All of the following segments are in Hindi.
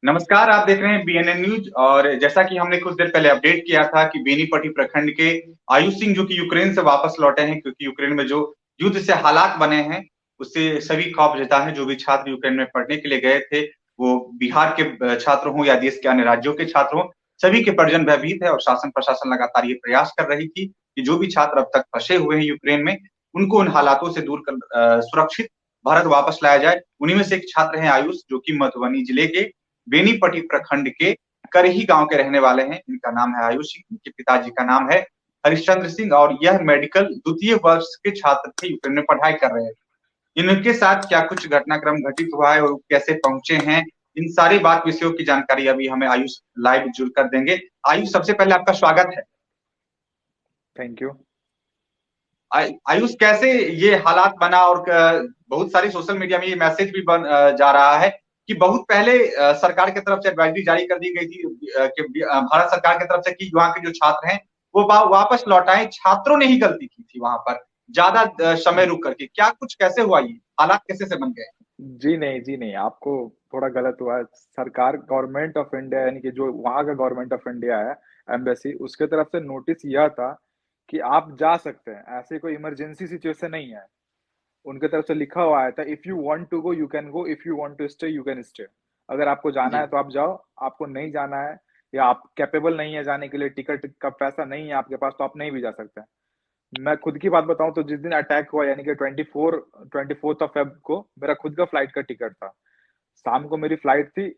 नमस्कार। आप देख रहे हैं बीएनएन न्यूज। और जैसा कि हमने कुछ देर पहले अपडेट किया था कि बेनीपट्टी प्रखंड के आयुष सिंह जो कि यूक्रेन से वापस लौटे हैं, क्योंकि यूक्रेन में जो युद्ध से हालात बने हैं उससे सभी खौफजदा हैं। जो भी छात्र यूक्रेन में पढ़ने के लिए गए थे, वो बिहार के छात्र हों या देश के अन्य राज्यों के छात्र हों, सभी के परिजन भयभीत है। और शासन प्रशासन लगातार ये प्रयास कर रही थी कि जो भी छात्र अब तक फंसे हुए हैं यूक्रेन में, उनको उन हालातों से दूर कर सुरक्षित भारत वापस लाया जाए। उन्हीं में से एक छात्र हैं आयुष, जो कि मधुबनी जिले के बेनीपट्टी प्रखंड के करही गांव के रहने वाले हैं। इनका नाम है आयुष सिंह, इनके पिताजी का नाम है हरिश्चंद्र सिंह, और यह मेडिकल द्वितीय वर्ष के छात्र थे, यूक्रेन में पढ़ाई कर रहे हैं। इनके साथ क्या कुछ घटनाक्रम घटित हुआ है और कैसे पहुंचे हैं, इन सारी बात विषयों की जानकारी अभी हमें आयुष लाइव जुड़ कर देंगे। आयुष, सबसे पहले आपका स्वागत है। Thank you. आयुष, कैसे ये हालात बना, और बहुत सारी सोशल मीडिया में ये मैसेज भी जा रहा है कि बहुत पहले सरकार की तरफ से एडवाइजरी जारी कर दी गई थी कि भारत सरकार की तरफ से कि वहाँ के जो छात्र हैं वो वापस लौट आए। छात्रों ने ही गलती की थी वहां पर ज्यादा समय रुक करके। क्या कुछ कैसे हुआ, ये हालात कैसे से बन गए? जी नहीं, जी नहीं, आपको थोड़ा गलत हुआ है। सरकार गवर्नमेंट ऑफ इंडिया यानी कि जो वहाँ का गवर्नमेंट ऑफ इंडिया है, एम्बेसी, उसके तरफ से नोटिस यह था कि आप जा सकते हैं, ऐसे कोई इमरजेंसी सिचुएशन नहीं है। उनके तरफ से लिखा हुआ आया था, if you want to go you can go, if you want to stay you can stay. अगर आपको जाना जी। है तो आप जाओ, आपको नहीं जाना है या आप कैपेबल नहीं है जाने के लिए, टिकट का पैसा नहीं है आपके पास, तो आप नहीं भी जा सकते हैं। मैं खुद की बात बताऊं तो जिस दिन अटैक हुआ यानी कि 24th ऑफ फेब को मेरा खुद का फ्लाइट का टिकट था। शाम को मेरी फ्लाइट थी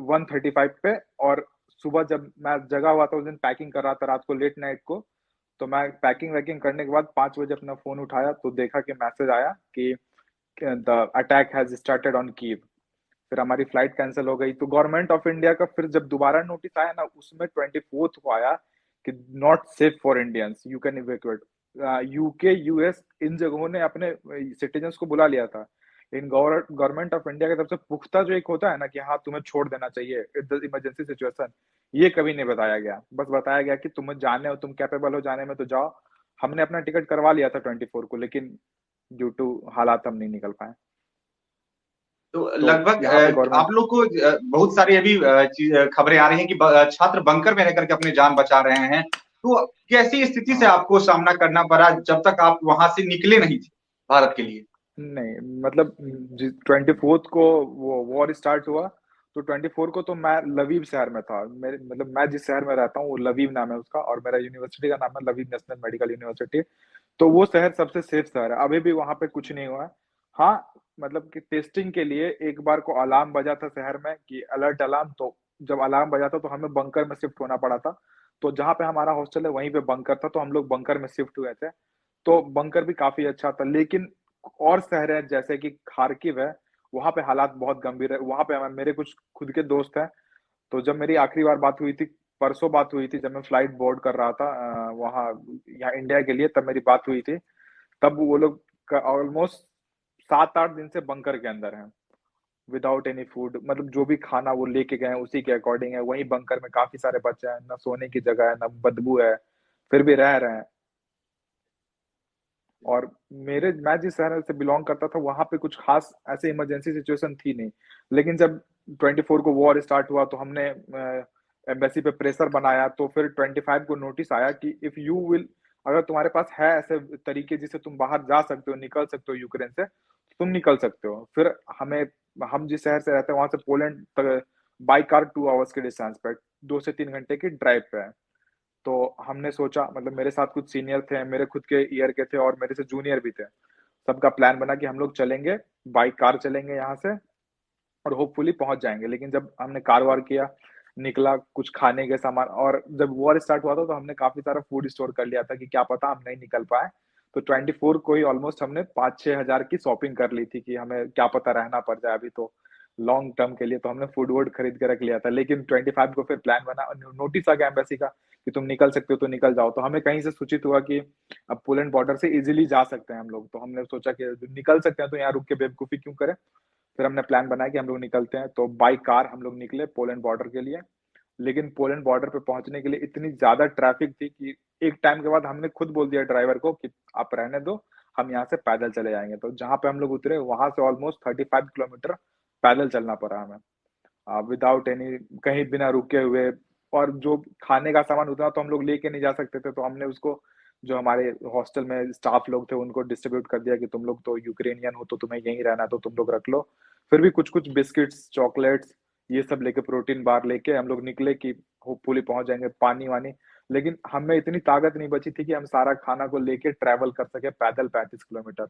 1:35 पे, और सुबह जब मैं जगा हुआ था उस दिन पैकिंग कर रहा था रात को लेट नाइट को। तो मैं पैकिंग वैकिंग करने के बाद 5 बजे अपना फोन उठाया तो देखा कि मैसेज आया कि the attack has started on Kyiv. फिर हमारी फ्लाइट कैंसिल हो गई। तो गवर्नमेंट ऑफ इंडिया का फिर जब दोबारा नोटिस आया ना, उसमें 24th को आया कि not safe for Indians, you can evacuate. UK, US, इन जगहों ने अपने सिटीजन्स को बुला लिया था। इन गवर्नमेंट ऑफ इंडिया की तरफ से पुख्ता जो एक होता है ना कि हाँ तुम्हें छोड़ देना चाहिए इमरजेंसी सिचुएशन, ये कभी नहीं बताया गया। बस बताया गया कि तुम्हें जाने हो, तुम कैपेबल हो जाने में तो जाओ। हमने अपना टिकट करवा लिया था 24 को, लेकिन ड्यू टू हालात हम नहीं निकल पाए। तो तो लगभग यहाँ पे आप गवर्नमेंट। लोग को बहुत सारी अभी खबरें आ रही हैं कि छात्र बंकर में रहकर के अपनी जान बचा रहे हैं। तो कैसी स्थिति से हाँ, आपको सामना करना पड़ा जब तक आप वहां से निकले नहीं थे भारत के लिए? नहीं मतलब 24th को वो वॉर स्टार्ट हुआ, तो 24 को तो मैं लवीव शहर में था। मेरे मतलब मैं जिस शहर में रहता हूँ वो लवीव नाम है उसका, और मेरा यूनिवर्सिटी का नाम है लवीव नेशनल मेडिकल यूनिवर्सिटी। तो वो शहर सबसे सेफ शहर है, अभी भी वहां पे कुछ नहीं हुआ है। हाँ, मतलब कि टेस्टिंग के लिए एक बार को अलार्म बजा था शहर में कि अलर्ट अलार्म, तो जब अलार्म बजा था तो हमें बंकर में शिफ्ट होना पड़ा था। तो जहाँ पे हमारा हॉस्टल है वहीं पे बंकर था, तो हम लोग बंकर में शिफ्ट हुए थे। तो बंकर भी काफी अच्छा था, लेकिन और शहर है जैसे कि खार्किव है, वहां पे हालात बहुत गंभीर है। वहां पे मेरे कुछ खुद के दोस्त हैं। तो जब मेरी आखिरी बार बात हुई थी, परसों बात हुई थी जब मैं फ्लाइट बोर्ड कर रहा था वहाँ यहाँ इंडिया के लिए, तब मेरी बात हुई थी। तब वो लोग ऑलमोस्ट 7-8 दिन से बंकर के अंदर हैं, विदाउट एनी फूड। मतलब जो भी खाना वो लेके गए हैं उसी के अकॉर्डिंग है। वहीं बंकर में काफी सारे बच्चे हैं, ना सोने की जगह है, ना बदबू है, फिर भी रह रहे हैं। और मैं जिस शहर से बिलोंग करता था वहां पे कुछ खास ऐसे इमरजेंसी सिचुएशन थी नहीं। लेकिन जब 24 को वॉर स्टार्ट हुआ तो हमने एम्बेसी पे प्रेशर बनाया, तो फिर 25 को नोटिस आया कि इफ यू विल, अगर तुम्हारे पास है ऐसे तरीके जिससे तुम बाहर जा सकते हो, निकल सकते हो यूक्रेन से, तो तुम निकल सकते हो। फिर हमें, हम जिस शहर से रहते हैं वहां से पोलैंड तक बाई कार 2 आवर्स के डिस्टेंस पे, 2 से 3 घंटे की ड्राइव पे है। तो हमने सोचा, मतलब मेरे साथ कुछ सीनियर थे, मेरे खुद के ईयर के थे और मेरे से जूनियर भी थे। सबका प्लान बना कि हम लोग चलेंगे, बाई कार चलेंगे यहाँ से और होपफुली पहुंच जाएंगे। लेकिन जब हमने कार वार किया, निकला कुछ खाने के सामान, और जब वॉर स्टार्ट हुआ था तो हमने काफी सारा फूड स्टोर कर लिया था कि क्या पता हम नहीं निकल पाए। तो 24 को ही ऑलमोस्ट हमने 5-6 हजार की शॉपिंग कर ली थी कि हमें क्या पता रहना पड़ जाए अभी तो लॉन्ग टर्म के लिए। तो हमने फूड वूड खरीद के रख लिया था। लेकिन 25 को फिर प्लान बना, नोटिस आ गया एम्बेसी का कि तुम निकल सकते हो तो निकल जाओ। तो हमें कहीं से सूचित हुआ कि अब पोलैंड बॉर्डर से इजीली जा सकते हैं हम लोग। तो हमने सोचा कि निकल सकते हैं तो यहाँ रुक के बेवकूफी क्यों करें। फिर हमने प्लान बनाया कि हम लोग निकलते हैं, तो बाई कार हम लोग निकले पोलैंड बॉर्डर के लिए। लेकिन पोलैंड बॉर्डर पे पहुंचने के लिए इतनी ज्यादा ट्रैफिक थी कि एक टाइम के बाद हमने खुद बोल दिया ड्राइवर को कि आप रहने दो, हम यहाँ से पैदल चले जाएंगे। तो जहां पे हम लोग उतरे वहां से ऑलमोस्ट 35 किलोमीटर पैदल चलना पड़ा हमें। विदाउट एनी, कहीं बिना रुके हुए। और जो खाने का सामान उतना तो हम लोग लेके नहीं जा सकते थे, तो हमने उसको, जो हमारे हॉस्टल में स्टाफ लोग थे, उनको डिस्ट्रीब्यूट कर दिया कि तुम लोग तो यूक्रेनियन हो तो तुम्हें यहीं रहना है, तो तुम लोग रख लो। फिर भी कुछ कुछ बिस्किट्स, चॉकलेट्स, ये सब लेके, प्रोटीन बार लेके हम लोग निकले कि होपफुली पहुंच जाएंगे, पानी वानी। लेकिन हमें इतनी ताकत नहीं बची थी कि हम सारा खाना को लेके ट्रैवल कर सके पैदल 35 किलोमीटर।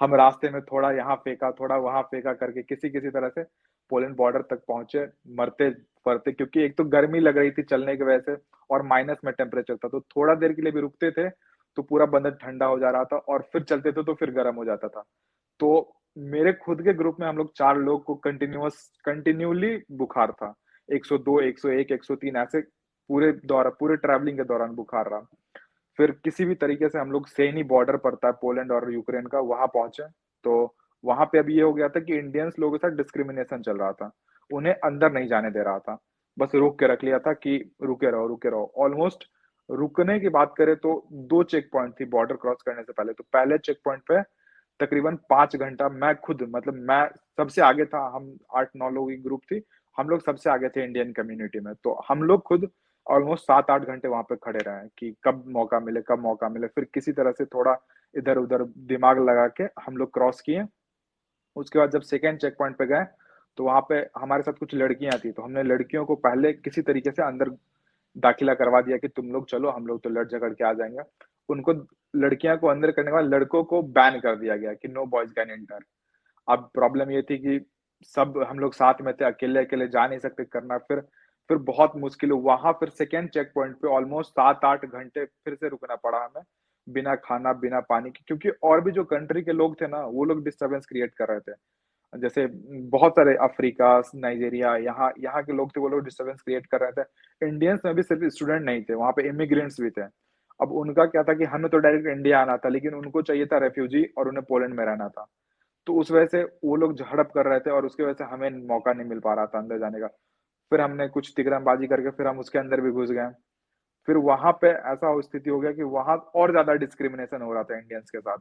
हम रास्ते में थोड़ा यहाँ फेंका, थोड़ा वहां फेंका करके किसी किसी तरह से पोलैंड बॉर्डर तक पहुंचे, मरते पड़ते, क्योंकि एक तो गर्मी लग रही थी चलने की वजह से, और माइनस में टेम्परेचर था, तो थोड़ा देर के लिए भी रुकते थे तो पूरा बंदर ठंडा हो जा रहा था, और फिर चलते थे तो फिर गर्म हो जाता था। तो मेरे खुद के ग्रुप में हम लोग 4 लोग को कंटिन्यूली बुखार था। 102, 101, 103 ऐसे पूरे ट्रैवलिंग के दौरान बुखार रहा। फिर किसी भी तरीके से हम लोग सेनी बॉर्डर पड़ता है पोलैंड और यूक्रेन का, वहां पहुंचे। तो वहां पे अभी ये हो गया था कि इंडियंस लोगों के साथ डिस्क्रिमिनेशन चल रहा था, उन्हें अंदर नहीं जाने दे रहा था, बस रोक के रख लिया था कि रुके रहो रुके रहो। ऑलमोस्ट रुकने की बात करें तो 2 चेक पॉइंट थी बॉर्डर क्रॉस करने से पहले। तो पहले चेक पॉइंट पे तकरीबन 5 घंटा मैं खुद, मतलब मैं सबसे आगे था, हम 8-9 लोगों की ग्रुप थी, हम लोग सबसे आगे थे इंडियन कम्युनिटी में, तो हम लोग खुद ऑलमोस्ट 7-8 घंटे वहां पे खड़े रहे कि कब मौका मिले कब मौका मिले। फिर किसी तरह से थोड़ा इधर उधर दिमाग लगा के हम लोग क्रॉस किए। उसके बाद जब सेकेंड चेक पॉइंट पे गए, तो वहां पे हमारे साथ कुछ लड़कियां थी, तो हमने लड़कियों को पहले किसी तरीके से अंदर दाखिला करवा दिया कि तुम लोग चलो, हम लोग तो लड़ झगड़ के आ जाएंगे। उनको, लड़कियां को अंदर करने के बाद लड़कों को बैन कर दिया गया कि नो बॉयज कैन एंटर। अब प्रॉब्लम ये थी कि सब हम लोग साथ में थे, अकेले अकेले जा नहीं सकते करना। फिर बहुत मुश्किल हुआ वहां। फिर सेकेंड चेक पॉइंट पे ऑलमोस्ट 7-8 घंटे फिर से रुकना पड़ा हमें, बिना खाना बिना पानी के, क्योंकि और भी जो कंट्री के लोग थे ना, वो लोग डिस्टरबेंस क्रिएट कर रहे थे। जैसे बहुत सारे अफ्रीका, नाइजीरिया, यहाँ यहाँ के लोग थे, वो लोग डिस्टरबेंस क्रिएट कर रहे थे। इंडियंस में भी सिर्फ स्टूडेंट नहीं थे, वहां पे इमिग्रेंट्स भी थे। अब उनका क्या था कि हमें तो डायरेक्ट इंडिया आना था, लेकिन उनको चाहिए था रेफ्यूजी, और उन्हें पोलैंड में रहना था। तो उस वजह से वो लोग झड़प कर रहे थे, और उसकी वजह से हमें मौका नहीं मिल पा रहा था अंदर जाने का। फिर हमने कुछ तिकड़मबाजी करके फिर हम उसके अंदर भी घुस गए। फिर वहां पे ऐसा स्थिति हो गया कि वहां और ज्यादा डिस्क्रिमिनेशन हो रहा था इंडियंस के साथ,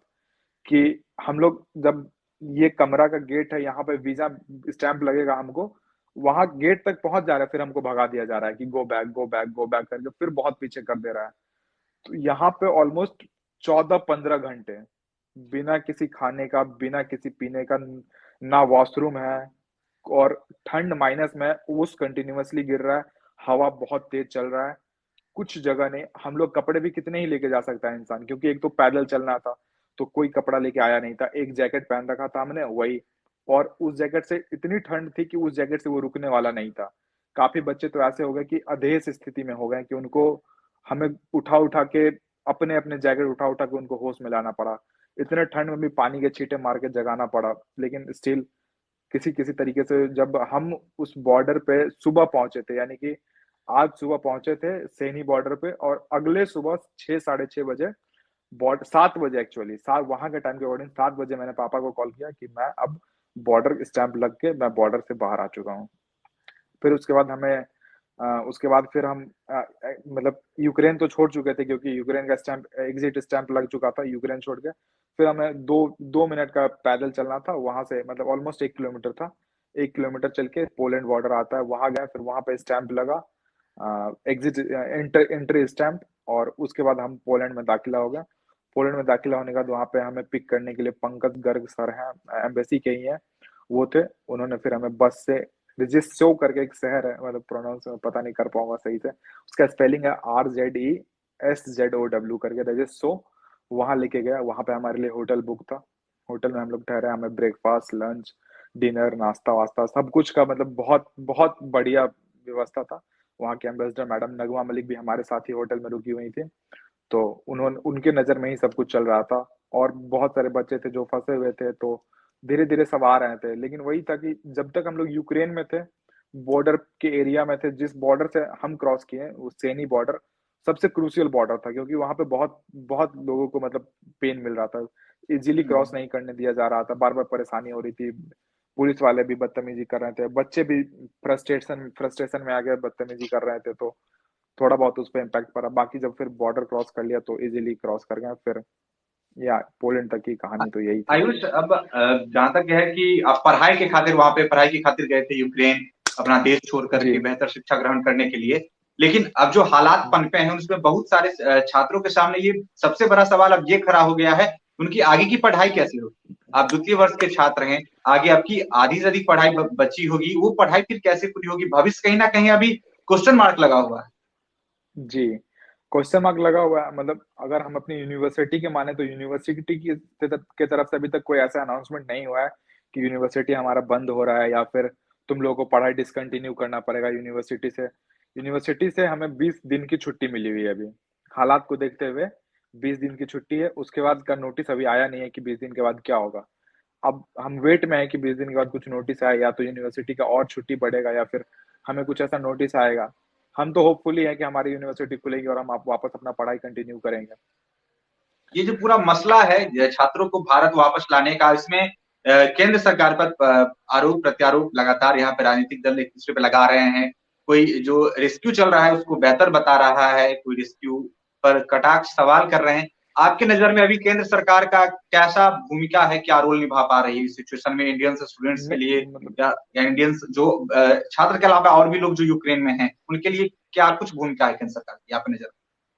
कि हम लोग जब, ये कमरा का गेट है, यहाँ पे वीजा स्टैंप लगेगा हमको, वहां गेट तक पहुंच जा रहा है, फिर हमको भगा दिया जा रहा है कि go back go back go back करके, फिर बहुत पीछे कर दे रहा है। तो यहाँ पे ऑलमोस्ट 14-15 घंटे बिना किसी खाने का, बिना किसी पीने का, ना वॉशरूम है, और ठंड माइनस में, ओस कंटिन्यूअसली गिर रहा है, हवा बहुत तेज चल रहा है, कुछ जगह नहीं। हम लोग कपड़े भी कितने ही लेके जा सकता है इंसान, क्योंकि एक तो पैदल चलना था, तो कोई कपड़ा लेके आया नहीं था। एक जैकेट पहन रखा था हमने, वही, और उस जैकेट से इतनी ठंड थी कि उस जैकेट से वो रुकने वाला नहीं था। काफी बच्चे तो ऐसे हो गए कि अधेस स्थिति में हो गए, कि उनको, हमें उठा उठा के, अपने अपने जैकेट उठा उठा के उनको होश में लाना पड़ा। इतने ठंड में भी पानी के छींटे मार के जगाना पड़ा, लेकिन स्टिल किसी किसी तरीके से जब हम उस बॉर्डर पे सुबह पहुंचे थे, यानी कि आज सुबह पहुंचे थे सेनी बॉर्डर पे, और अगले सुबह 6-6:30 बजे, बॉर्डर 7 बजे, एक्चुअली 7 वहां के टाइम के अकॉर्डिंग 7 बजे मैंने पापा को कॉल किया कि मैं अब बॉर्डर स्टैंप लग के मैं बॉर्डर से बाहर आ चुका हूँ। फिर उसके बाद हमें, उसके बाद फिर हम, मतलब यूक्रेन तो छोड़ चुके थे, क्योंकि यूक्रेन का स्टैंप, एग्जिट स्टैंप लग चुका था यूक्रेन छोड़ के। फिर हमें 2 2 मिनट का पैदल चलना था वहां से, मतलब ऑलमोस्ट 1 किलोमीटर था। 1 किलोमीटर चल के पोलैंड बॉर्डर आता है, वहां गए, फिर वहां पे स्टैंप लगा, एग्जिट एंट्री स्टैंप, और उसके बाद हम पोलैंड में दाखिला हो गया। पोलैंड में दाखिला होने के बाद वहां पे हमें पिक करने के लिए पंकज गर्ग सर हैं, एम्बेसी के ही हैं, वो थे। उन्होंने फिर हमें बस से, रिजिस्सो करके एक शहर है, मतलब प्रोनाउंस पता नहीं कर पाऊंगा सही से, उसका स्पेलिंग है RZESZOW करके, रिजिस्सो। वहां लेके गया, वहां पे हमारे लिए होटल बुक था। होटल में हम लोग ठहरे, हमें ब्रेकफास्ट, लंच, डिनर, नाश्ता वास्ता सब कुछ का, मतलब बहुत बहुत बढ़िया व्यवस्था था। वहाँ के एम्बेसडर मैडम नगमा मलिक भी हमारे साथ ही होटल में रुकी हुई थी, तो उन्होंने, उनके नजर में ही सब कुछ चल रहा था। और बहुत सारे बच्चे थे जो फंसे हुए थे, तो धीरे धीरे सब आ रहे थे। लेकिन वही था कि जब तक हम लोग यूक्रेन में थे, बॉर्डर के एरिया में थे, जिस बॉर्डर से हम क्रॉस किए, वो सेनी बॉर्डर सबसे क्रूशियल बॉर्डर था, क्योंकि वहां पे बहुत बहुत लोगों को, मतलब पेन मिल रहा था, इजीली क्रॉस नहीं करने दिया जा रहा था, बार बार परेशानी हो रही थी। पुलिस वाले भी बदतमीजी कर रहे थे, बच्चे भी फ्रस्ट्रेशन फ्रस्ट्रेशन में आ गए, बदतमीजी कर रहे थे, तो थोड़ा बहुत उस पर इम्पैक्ट पड़ा। बाकी जब फिर बॉर्डर क्रॉस कर लिया तो इजीली क्रॉस कर गए फिर। या पोलैंड तक की कहानी तो यही थी। आयुष, अब जहाँ तक है कि आप पढ़ाई के खातिर वहां पे पढ़ाई की खातिर गए थे यूक्रेन, अपना देश छोड़ जी करके बेहतर शिक्षा ग्रहण करने के लिए। लेकिन अब जो हालात पनपे हैं उसमें बहुत सारे छात्रों के सामने ये सबसे बड़ा सवाल अब ये खड़ा हो गया है, उनकी आगे की पढ़ाई कैसे होगी। आप द्वितीय वर्ष के छात्र हैं, आगे आपकी आधी से अधिक पढ़ाई बची होगी, वो पढ़ाई फिर कैसे पूरी होगी, भविष्य कहीं ना कहीं अभी क्वेश्चन मार्क लगा हुआ है। जी, क्वेश्चन मार्क लगा हुआ है। मतलब अगर हम अपनी यूनिवर्सिटी के माने तो यूनिवर्सिटी की तरफ से अभी तक कोई ऐसा अनाउंसमेंट नहीं हुआ है कि यूनिवर्सिटी हमारा बंद हो रहा है या फिर तुम लोगों को पढ़ाई डिसकंटिन्यू करना पड़ेगा यूनिवर्सिटी से। यूनिवर्सिटी से हमें 20 दिन की छुट्टी मिली हुई है अभी। हालात को देखते हुए 20 दिन की छुट्टी है, उसके बाद का नोटिस अभी आया नहीं है कि 20 दिन के बाद क्या होगा। अब हम वेट में है कि 20 दिन के बाद कुछ नोटिस आए, या तो यूनिवर्सिटी का और छुट्टी बढ़ेगा या फिर हमें कुछ ऐसा नोटिस आएगा। हम तो होपफुली है कि हमारी यूनिवर्सिटी खुलेगी और हम वापस अपना पढ़ाई कंटिन्यू करेंगे। ये जो पूरा मसला है छात्रों को भारत वापस लाने का, इसमें केंद्र सरकार पर आरोप प्रत्यारोप लगातार यहाँ पे राजनीतिक दल एक दूसरे पे लगा रहे हैं। कोई जो रेस्क्यू चल रहा है उसको बेहतर बता रहा है, कोई रेस्क्यू पर कटाक्ष सवाल कर रहे हैं। आपके नजर में अभी केंद्र सरकार का कैसा भूमिका है, क्या रोल निभा पा रही है इस सिचुएशन में इंडियंस स्टूडेंट्स के लिए, मतलब या इंडियंस जो छात्र के अलावा और भी लोग जो यूक्रेन में हैं उनके लिए क्या कुछ भूमिका है केंद्र सरकार की आपकी नजर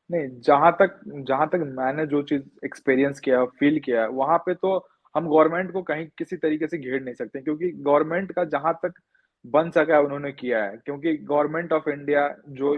नहीं, जहां तक मैंने जो चीज एक्सपीरियंस किया, फील किया, वहां पे तो हम गवर्नमेंट को कहीं किसी तरीके से घेर नहीं सकते, क्योंकि गवर्नमेंट का जहां तक बन सका है उन्होंने किया है। क्योंकि गवर्नमेंट ऑफ इंडिया जो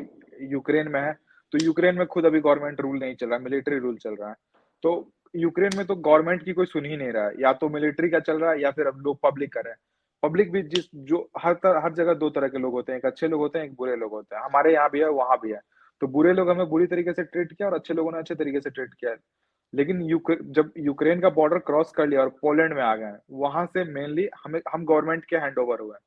यूक्रेन में है, तो यूक्रेन में खुद अभी गवर्नमेंट रूल नहीं चल रहा है, मिलिट्री रूल चल रहा है। तो यूक्रेन में तो गवर्नमेंट की कोई सुन ही नहीं रहा है, या तो मिलिट्री का चल रहा है या फिर अब लोग पब्लिक कर रहे हैं। पब्लिक भी जिस जो हर जगह दो तरह के लोग होते हैं, एक अच्छे लोग होते हैं, एक बुरे लोग होते हैं। हमारे यहाँ भी है, वहां भी है। तो बुरे लोग हमें बुरी तरीके से ट्रीट किया और अच्छे लोगों ने अच्छे तरीके से ट्रीट किया। लेकिन जब यूक्रेन का बॉर्डर क्रॉस कर लिया और पोलैंड में आ गए, वहां से मेनली हम गवर्नमेंट के हैंड ओवर हुए।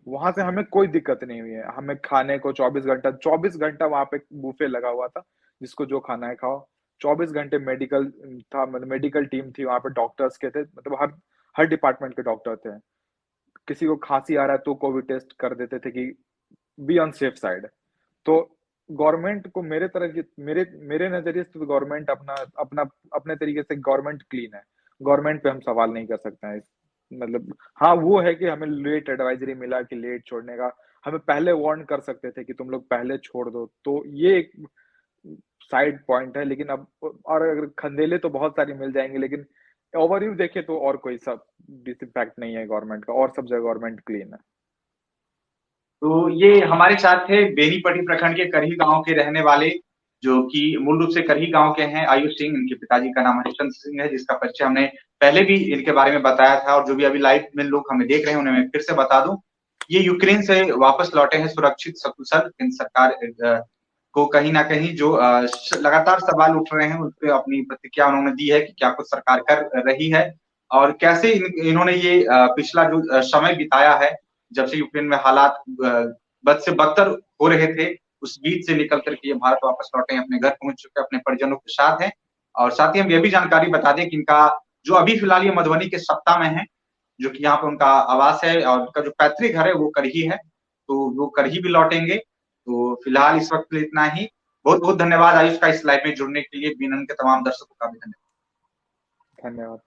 वहां से हमें कोई दिक्कत नहीं हुई है। हमें खाने को 24 घंटा वहां पे बुफे लगा हुआ था, जिसको जो खाना है खाओ। 24 घंटे मेडिकल था, मतलब मेडिकल टीम थी वहां पे, डॉक्टर्स के थे, मतलब हर हर डिपार्टमेंट के डॉक्टर थे। किसी को खांसी आ रहा है तो कोविड टेस्ट कर देते थे कि बी ऑन सेफ साइड। तो गवर्नमेंट को मेरे तरह की मेरे मेरे नजरिए से तो गवर्नमेंट अपना अपना अपने तरीके से गवर्नमेंट क्लीन है। गवर्नमेंट पे हम सवाल नहीं कर सकते हैं। मतलब हाँ, वो है कि हमें लेट एडवाइजरी मिला कि लेट छोड़ने का। हमें पहले वार्न कर सकते थे कि तुम लोग पहले छोड़ दो, तो ये एक साइड पॉइंट है। लेकिन अब और अगर खंदेले तो बहुत सारी मिल जाएंगे, लेकिन ओवरव्यू देखे तो और कोई सब डिसइम्पैक्ट नहीं है गवर्नमेंट का, और सब जगह गवर्नमेंट क्लीन है। तो ये हमारे साथ थे बेनीपट्टी प्रखंड के करही गांव के रहने वाले, जो कि मूल रूप से करही गांव के हैं, आयुष सिंह। इनके पिताजी का नाम हरिश्चंद्र सिंह है, जिसका परिचय हमने पहले भी इनके बारे में बताया था। और जो भी अभी लाइव में लोग हमें देख रहे हैं उन्हें मैं फिर से बता दूं, ये यूक्रेन से वापस लौटे हैं सुरक्षित सकुशल। केंद्र सरकार को कहीं ना कहीं जो लगातार सवाल उठ रहे हैं उन पे अपनी प्रतिक्रिया उन्होंने दी है कि क्या कुछ सरकार कर रही है, और कैसे इन्होंने ये पिछला जो समय बिताया है, जब से यूक्रेन में हालात बद से बदतर हो रहे थे, उस बीच से निकल करके ये भारत वापस लौटे हैं, अपने घर पहुंच चुके हैं, अपने परिजनों के साथ हैं। और साथ ही हम ये भी जानकारी बता दें कि इनका जो अभी फिलहाल ये मधुबनी के सप्ताह में है, जो कि यहाँ पे उनका आवास है, और उनका जो पैतृक घर है वो करही है, तो वो करही भी लौटेंगे। तो फिलहाल इस वक्त के लिए इतना ही। बहुत बहुत धन्यवाद आयुष का इस लाइव में जुड़ने के लिए। बीनन के तमाम दर्शकों का भी धन्यवाद। धन्यवाद।